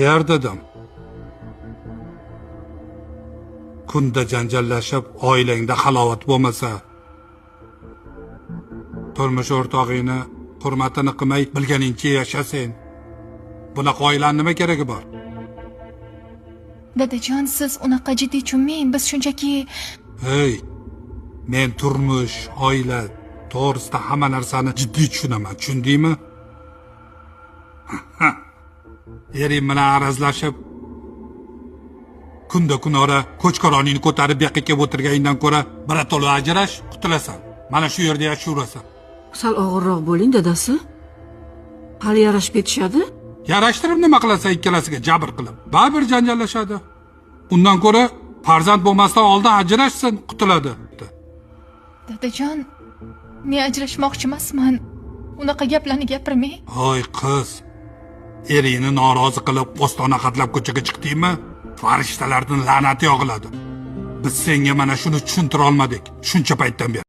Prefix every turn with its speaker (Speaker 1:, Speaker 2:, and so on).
Speaker 1: Ber dedim. Kunda janjallashib, oilangda halovat bo'lmasa, turmush o'rtog'ingni hurmatini qilmay bilganingcha yashasang, bunaqa oilaning nima keragi bor?
Speaker 2: Dadajon, siz unaqa jiddiy tushunmang. Biz shunchaki...
Speaker 1: Hey, men turmush, oila to'g'risida hamma narsani jiddiy tushunaman, tushundingmi? Ering bilan arazlashib, kunda kunora ko'chqaroningni ko'tarib bu yoqqa kelib o'tirganingdan ko'ra, birato'la ajrash, qutulasan. Mana shu yerda yashayverasan.
Speaker 3: Sal og'irroq bo'ling, dadasi. Hali yarashib ketishadi.
Speaker 1: Yarashtirib nima qilasan ikkalasiga jabr qilib? Baribir janjallashadi. Undan ko'ra farzand bo'lmasdan oldin ajrashsin, qutuladi.
Speaker 2: Dadajon, men ajrashmoqchi emasman. Unaqa gaplarni gapirmang.
Speaker 1: Hoy qiz, eringni norozi qilib postona xatlab ko'chaga chiqdingmi? Farishtalarning la'nati yog'iladi. Biz senga mana shuni tushuntira olmadik. Shuncha paytdan beri.